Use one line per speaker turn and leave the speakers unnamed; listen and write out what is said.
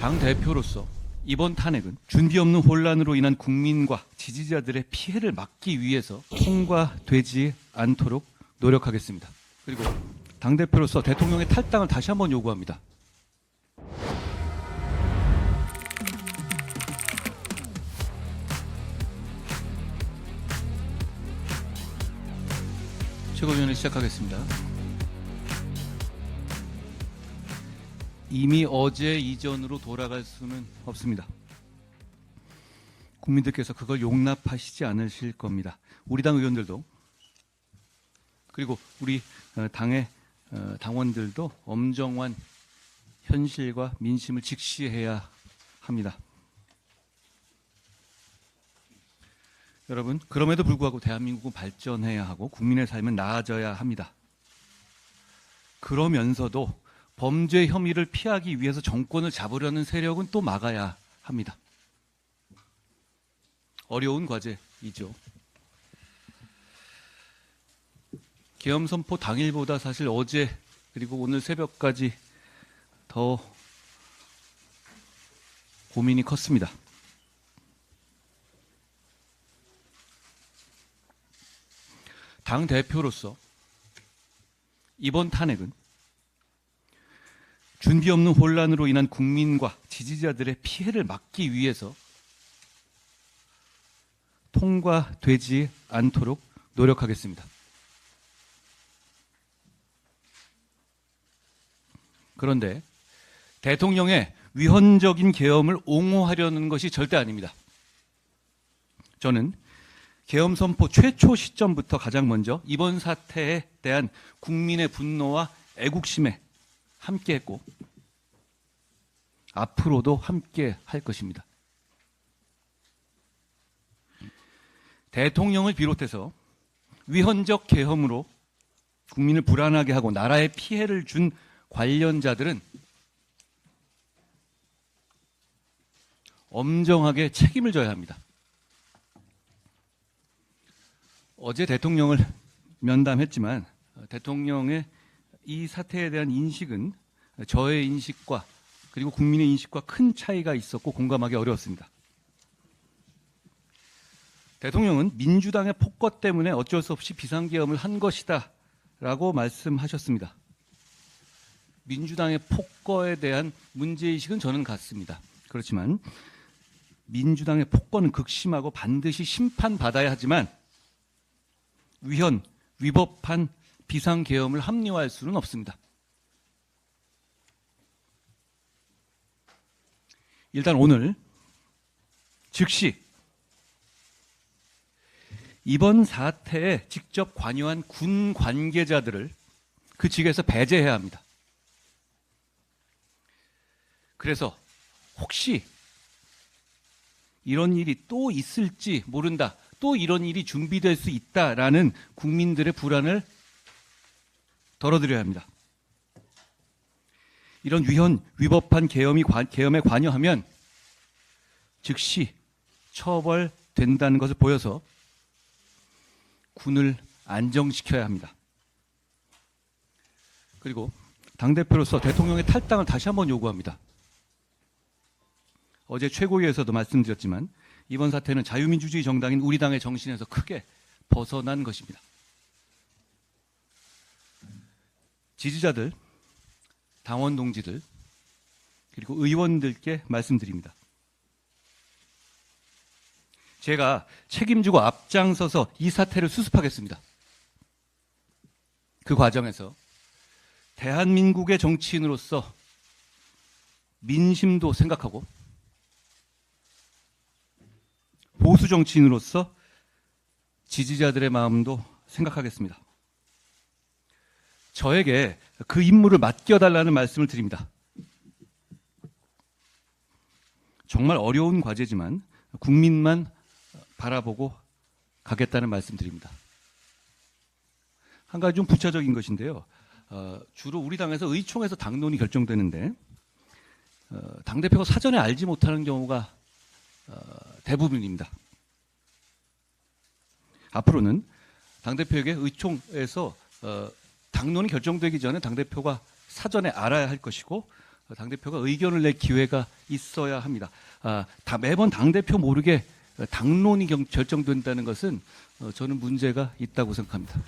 당대표로서 이번 탄핵은 준비 없는 혼란으로 인한 국민과 지지자들의 피해를 막기 위해서 통과되지 않도록 노력하겠습니다. 그리고 당대표로서 대통령의 탈당을 다시 한번 요구합니다. 최고위원회 시작하겠습니다. 이미 어제 이전으로 돌아갈 수는 없습니다. 국민들께서 그걸 용납하시지 않으실 겁니다. 우리 당 의원들도 그리고 우리 당의 당원들도 엄정한 현실과 민심을 직시해야 합니다. 여러분, 그럼에도 불구하고 대한민국은 발전해야 하고 국민의 삶은 나아져야 합니다. 그러면서도 범죄 혐의를 피하기 위해서 정권을 잡으려는 세력은 또 막아야 합니다. 어려운 과제이죠. 계엄 선포 당일보다 사실 어제 그리고 오늘 새벽까지 더 고민이 컸습니다. 당 대표로서 이번 탄핵은 준비 없는 혼란으로 인한 국민과 지지자들의 피해를 막기 위해서 통과되지 않도록 노력하겠습니다. 그런데 대통령의 위헌적인 계엄을 옹호하려는 것이 절대 아닙니다. 저는 계엄 선포 최초 시점부터 가장 먼저 이번 사태에 대한 국민의 분노와 애국심에 함께했고 앞으로도 함께 할 것입니다. 대통령을 비롯해서 위헌적 계엄으로 국민을 불안하게 하고 나라에 피해를 준 관련자들은 엄정하게 책임을 져야 합니다. 어제 대통령을 면담했지만 대통령의 이 사태에 대한 인식은 저의 인식과 그리고 국민의 인식과 큰 차이가 있었고 공감하기 어려웠습니다. 대통령은 민주당의 폭거 때문에 어쩔 수 없이 비상계엄을 한 것이다 라고 말씀하셨습니다. 민주당의 폭거에 대한 문제의식은 저는 같습니다. 그렇지만 민주당의 폭거는 극심하고 반드시 심판받아야 하지만 위헌, 위법한 비상계엄을 합리화할 수는 없습니다. 일단 오늘 즉시 이번 사태에 직접 관여한 군 관계자들을 그 직에서 배제해야 합니다. 그래서 혹시 이런 일이 또 있을지 모른다, 또 이런 일이 준비될 수 있다라는 국민들의 불안을 덜어드려야 합니다. 이런 위헌, 위법한 계엄에 관여하면 즉시 처벌된다는 것을 보여서 군을 안정시켜야 합니다. 그리고 당대표로서 대통령의 탈당을 다시 한번 요구합니다. 어제 최고위에서도 말씀드렸지만 이번 사태는 자유민주주의 정당인 우리 당의 정신에서 크게 벗어난 것입니다. 지지자들, 당원 동지들, 그리고 의원들께 말씀드립니다. 제가 책임지고 앞장서서 이 사태를 수습하겠습니다. 그 과정에서 대한민국의 정치인으로서 민심도 생각하고 보수 정치인으로서 지지자들의 마음도 생각하겠습니다. 저에게 그 임무를 맡겨달라는 말씀을 드립니다. 정말 어려운 과제지만 국민만 바라보고 가겠다는 말씀 드립니다. 한 가지 좀 부차적인 것인데요. 주로 우리 당에서 의총에서 당론이 결정되는데 당대표가 사전에 알지 못하는 경우가 대부분입니다. 앞으로는 당대표에게 의총에서 당론이 결정되기 전에 당대표가 사전에 알아야 할 것이고 당대표가 의견을 낼 기회가 있어야 합니다. 매번 당대표 모르게 당론이 결정된다는 것은 저는 문제가 있다고 생각합니다.